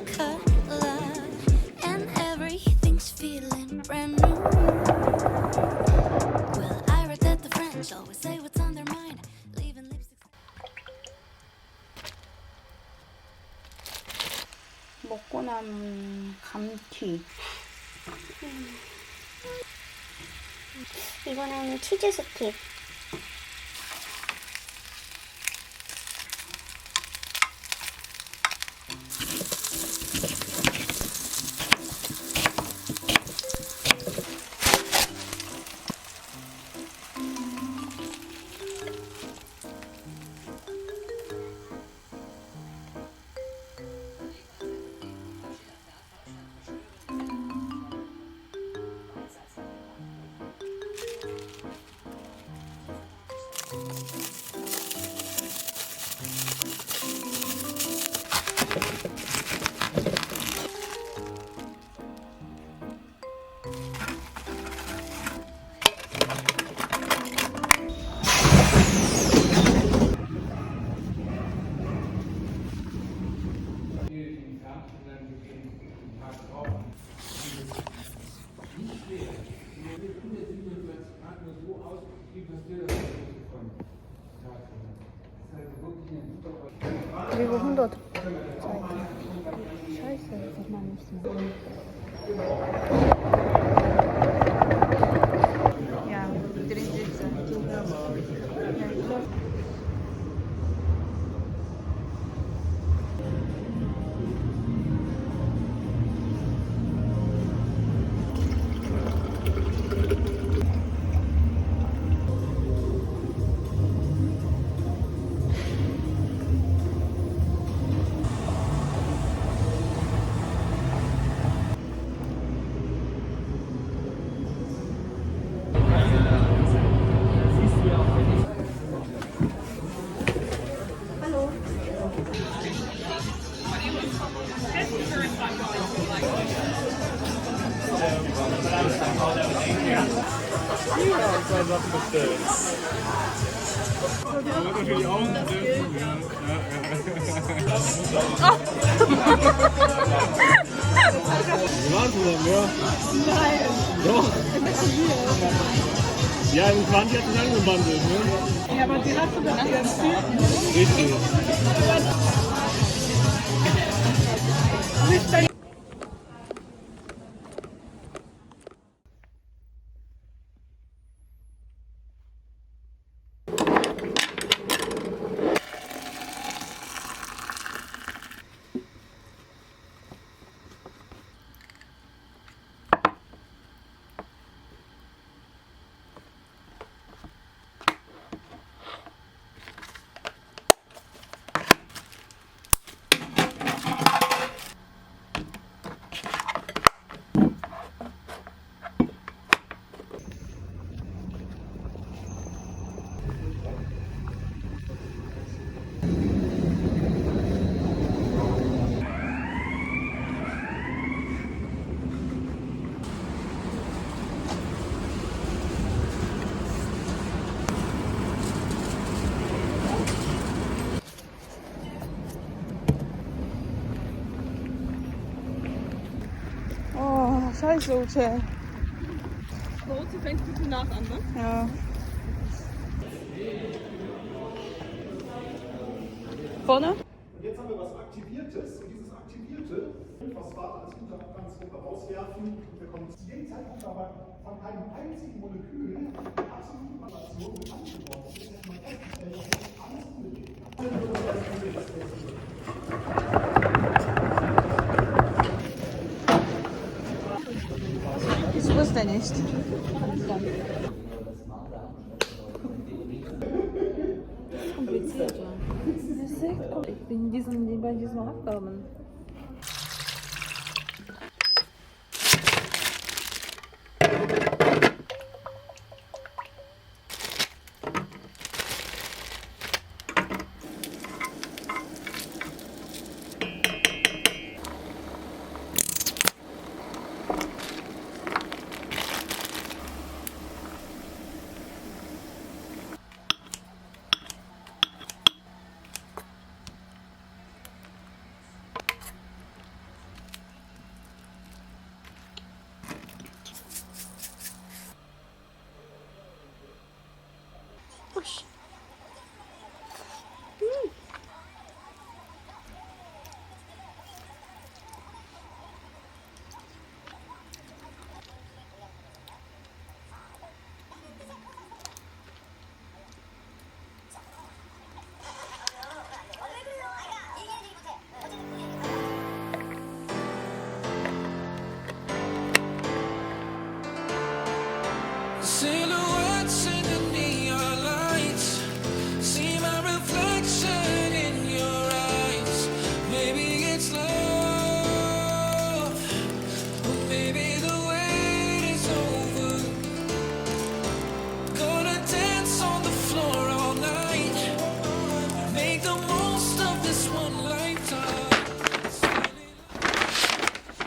color, and everything's feeling brand new. Well, I read that the French always say what's on their mind, leaving lipstick. 먹고 남은 감튀. 이거는 치즈 스틱. 그리고 홍도 Scheiße, das man nicht Ja, drin sitzen. Zwei Sachen bestellt. Da wird natürlich auch ein Bild. Wir waren zusammen, ja? Nein. Doch. Ja, im 20 hat es angebandelt, ne? Ja, aber die hast du dann erzählt. Richtig. Scheiße, Ute. Bei uns fängt es nach an, ne? Ja. Vorne? Jetzt haben wir was Aktiviertes und dieses Aktivierte Phosphat als Unterabgangsgruppe rauswerfen und wir kommen zu dem Zeitpunkt aber von einem einzigen Molekül absolute Relation mit angeworden ist, dass man festgestellt hat, dass alles unbedingt Ich wusste nicht. Kompliziert, ja. Das ist echt kompliziert. Ich bin bei diesen Aufgaben.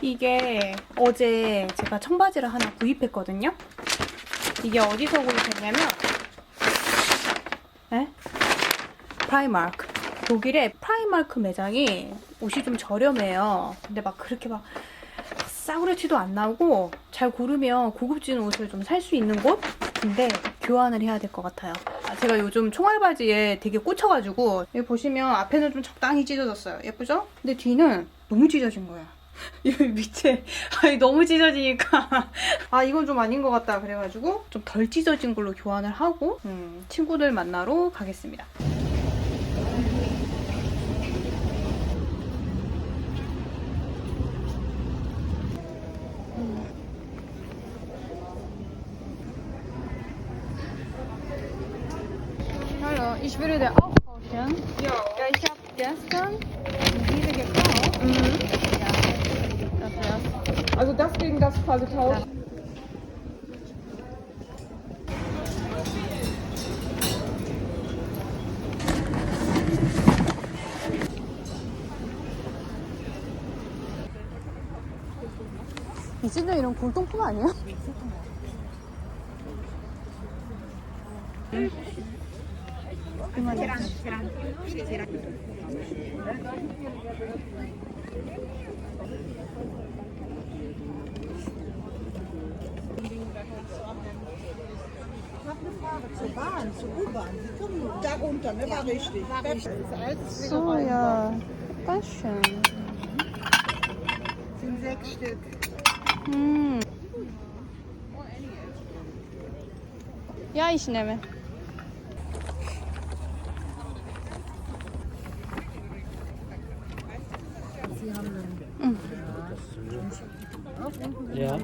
이게 어제 제가 청바지를 하나 구입했거든요. 이게 어디서 구입했냐면 프라이마크. 독일의 프라이마크 매장이 옷이 좀 저렴해요. 근데 막 그렇게 막 싸구려티도 안 나고 잘 고르면 고급진 옷을 좀 살 수 있는 곳? 근데 교환을 해야 될 것 같아요. 제가 요즘 총알바지에 되게 꽂혀가지고 여기 보시면 앞에는 좀 적당히 찢어졌어요. 예쁘죠? 근데 뒤는 너무 찢어진 거야. 여기 밑에 아니 너무 찢어지니까 아 이건 좀 아닌 것 같다 그래가지고 좀 덜 찢어진 걸로 교환을 하고 친구들 만나러 가겠습니다. Hallo, ich würde auch tauschen. Ja, ich habe gestern diese gekauft. Ja, das wär's. Also das gegen das quasi tauschen. 이 진짜 이런 골동품 아니야? Zur Bahn, zur U-Bahn. Die kommen da runter, ne? War richtig. So, ja. Ganz schön. Sind 6 Stück. Ja, ich nehme. Ja.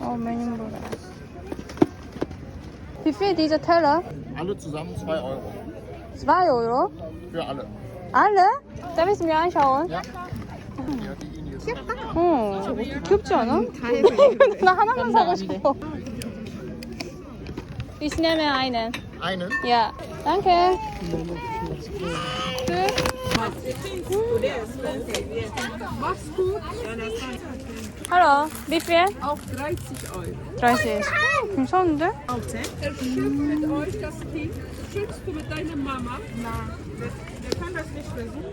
Oh, Menübrot. Wie viel diese Teller? Alle zusammen 2 Euro. 2 Euro? Für alle. Alle? Darf ich es mir anschauen? Ja. Ja, die Ihnen jetzt. 어, 귀엽지 않아? 나 하나만 사고 싶어. Ich nehme einen. Einen? Ja, danke. Hallo, wie viel? Auch 30 Euro. 30. 괜찮은데? Er schützt mit euch das Kind. Schützt du mit deiner Mama? Nein. Der kann das nicht versuchen.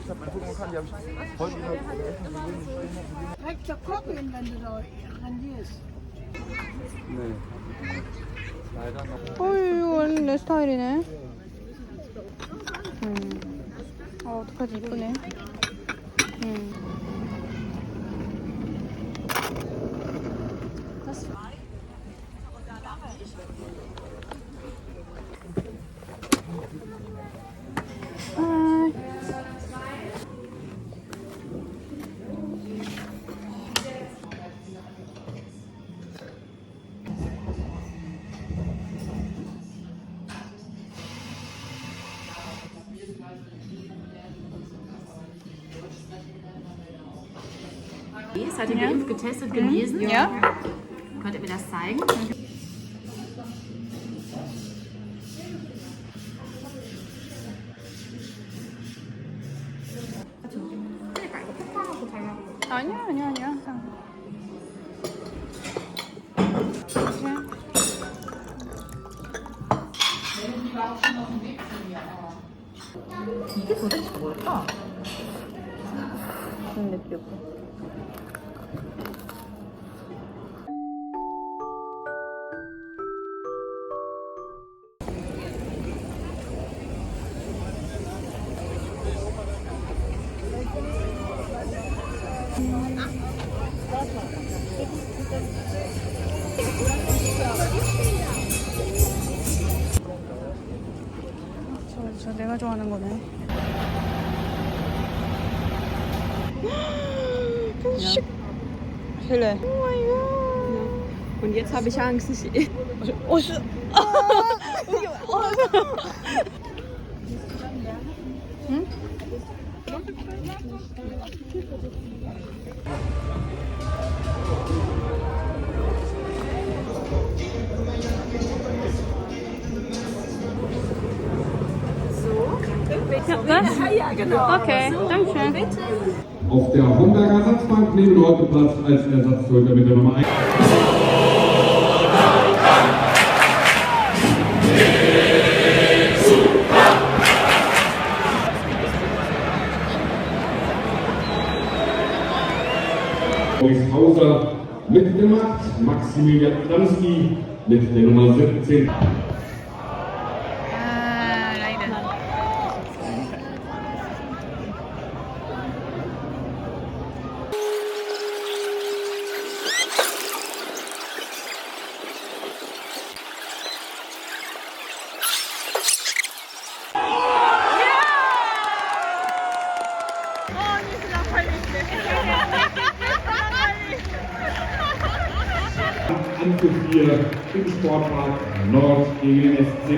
Ich hab mal gucken kann, die habe ich heute Direkt zur Koppeln, wenn du da rendierst. 네. 이거 완전 내 스타일이네. 어떡하지, 이쁘네. Seid ihr geimpft, getestet, genesen? Ja. Könnt ihr mir das zeigen? 아니야. 이게 도대체 뭘까? 근데 귀엽고. 저 내가 좋아하는 거네. Ja. Hülle. Oh mein Gott. Und jetzt habe ich Angst. Ja, genau. Okay, danke schön. Auf der Homberger Ersatzbank nehmen Leute Platz als Ersatztorhüter mit der Nummer 1. Boris Hauser mitgemacht, Maximilian Adamski mit der Nummer 17. Anpfiff hier im Sportpark Nord gegen den SC.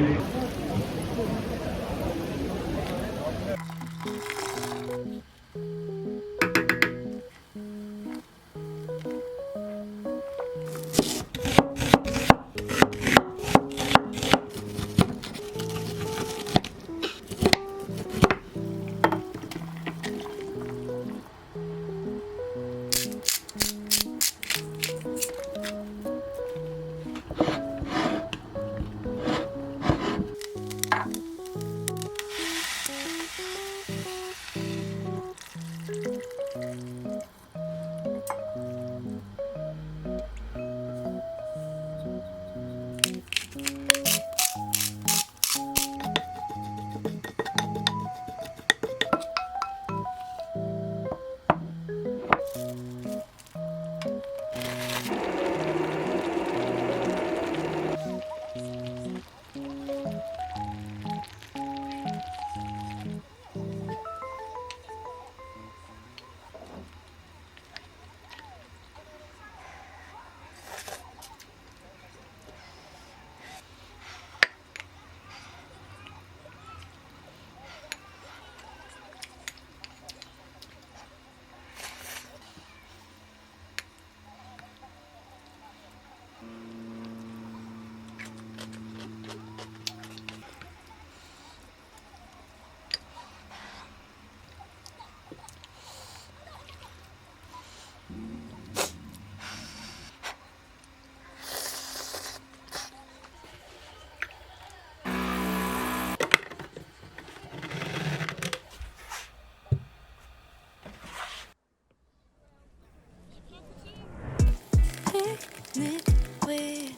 Picnic with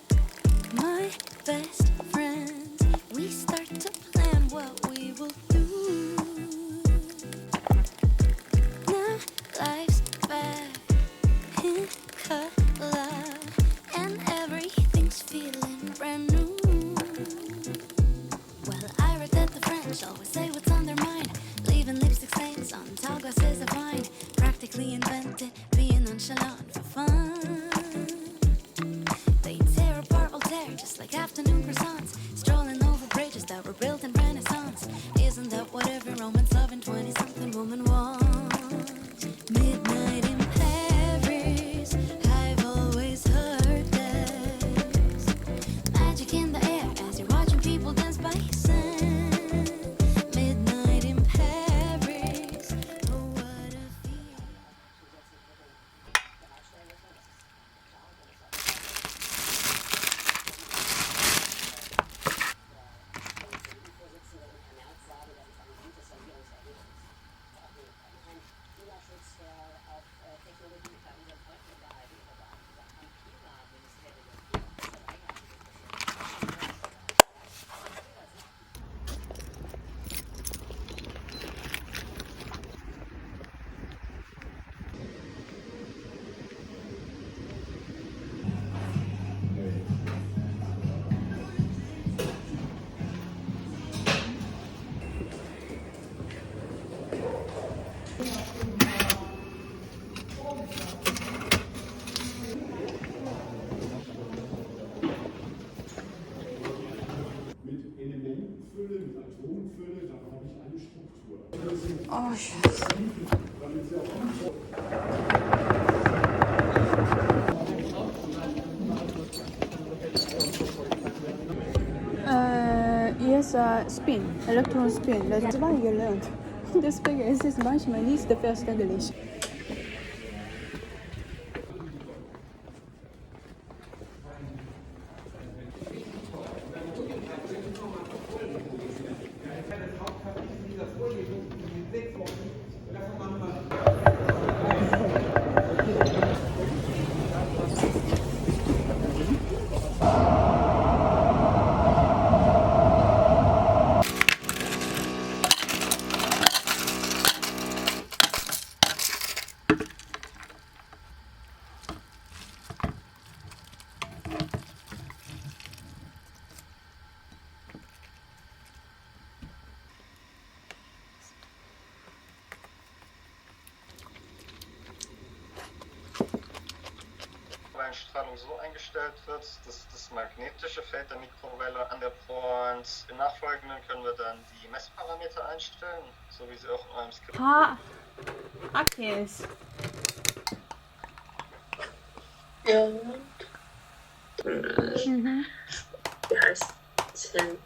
my best friends. We start to plan what we will do. Now life's back in color and everything's feeling brand new. Well, I read that the French always say what's on their mind, leaving lipstick stains on tall glasses of wine. Practically invented being nonchalant for fun. They tear apart Voltaire just like afternoon croissants, strolling over bridges that were built in Renaissance. Isn't that what every Roman's loving 20-something woman wants? Midnight Yes, spin, Elektron Spin. Das ist mal gelernt. Deswegen ist es manchmal nicht verständlich. Strahlung so eingestellt wird, dass das magnetische Feld der Mikrowelle an der und im Nachfolgenden können wir dann die Messparameter einstellen, so wie sie auch in eurem Skript Akis. Ja. Wie heißt es denn?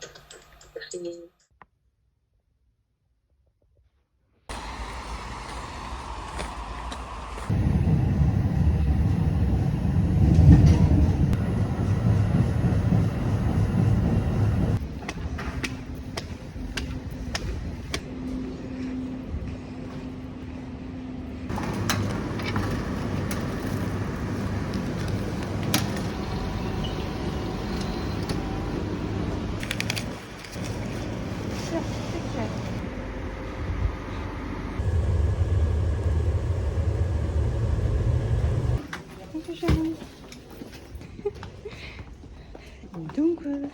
Dunkel.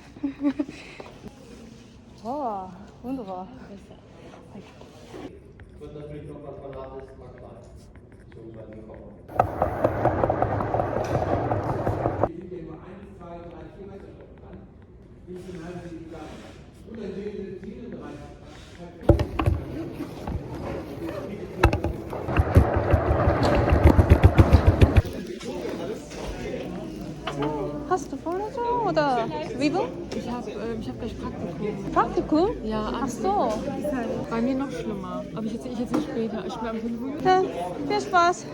Oh, wunderbar. Wird natürlich noch was Bananes machen. So bei den Kochen. Ich gebe dir mal 1, 2, 3, 4 Messerstoffe an. Wie viel haben Sie gesagt? 137. Hast du Vorlesung oder Vivo? Ich hab gleich Praktikum. Praktikum? Ja, Ach so. ist halt bei mir noch schlimmer. Aber ich erzähle später. Ich bin am Telefon. Dann viel Spaß.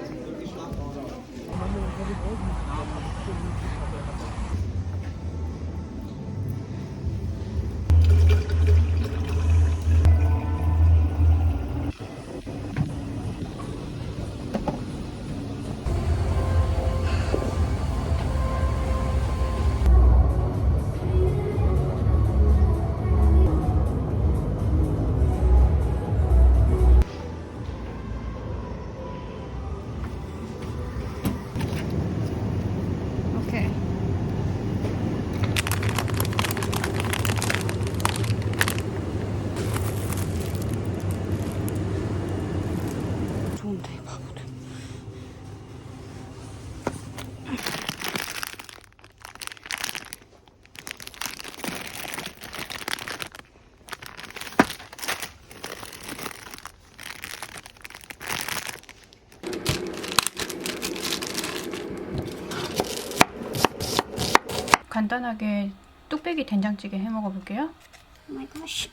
Okay. 좋은데 바보들. 간단하게 뚝배기 된장찌개 해 먹어볼게요. Oh my gosh.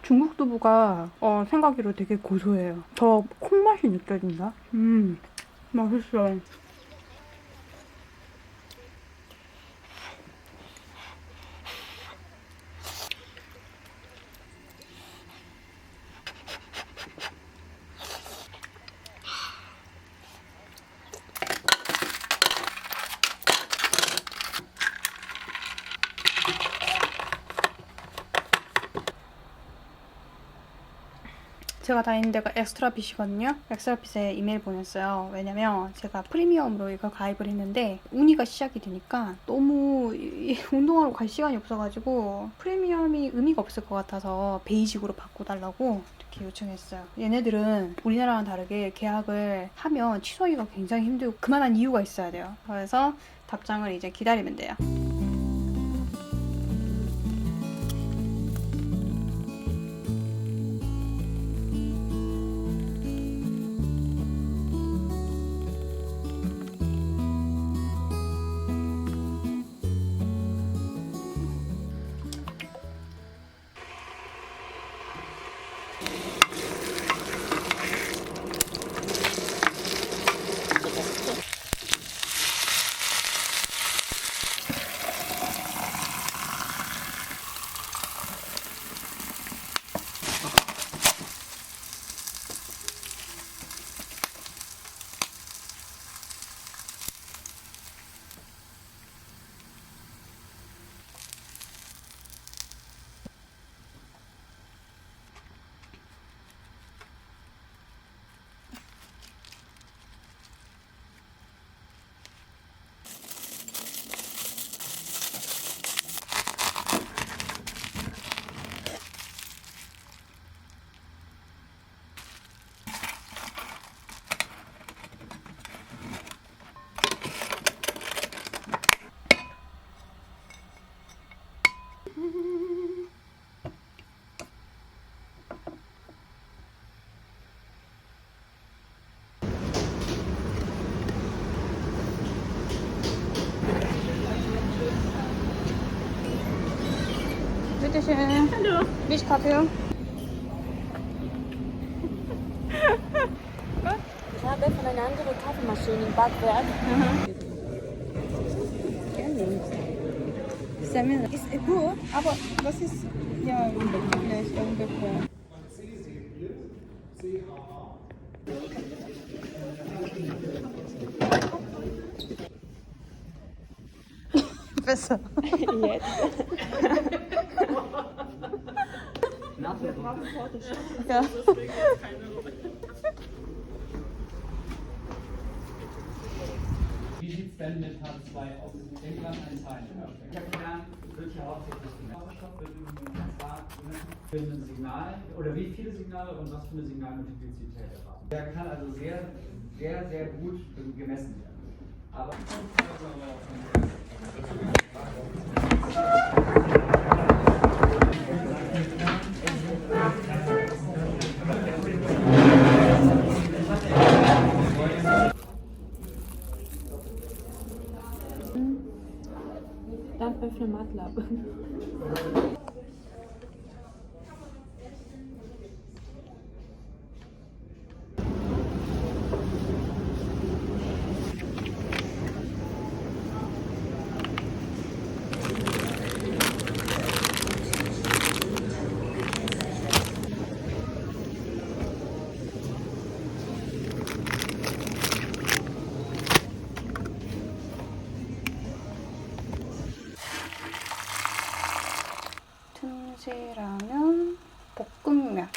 중국 두부가 생각으로 되게 고소해요. 저 콩맛이 느껴진다. 맛있어. 제가 다니는 데가 엑스트라핏이거든요. 엑스트라핏에 이메일 보냈어요. 왜냐면 제가 프리미엄으로 이걸 가입을 했는데 운이가 시작이 되니까 너무 운동하러 갈 시간이 없어가지고 프리미엄이 의미가 없을 것 같아서 베이직으로 바꿔달라고 이렇게 요청했어요. 얘네들은 우리나라랑 다르게 계약을 하면 취소하기가 굉장히 힘들고 그만한 이유가 있어야 돼요. 그래서 답장을 이제 기다리면 돼요. Bitteschön. Hallo. Milchkaffee. Ich habe von einer anderen Kaffeemaschine im Backwerk. Ist gut, aber das ist ja vielleicht ungefähr. Besser. Jetzt. Ja. Wie sieht es denn mit H2 aus? Denkt man an Zahlen? Der Kern wird ja hauptsächlich Sauerstoff wird für ein Signal oder wie viele Signale und was für eine Signalmultiplizität erwarten. Der kann also sehr, sehr, sehr gut gemessen werden. Aber Dann öffne MATLAB. 틈새라면 볶음면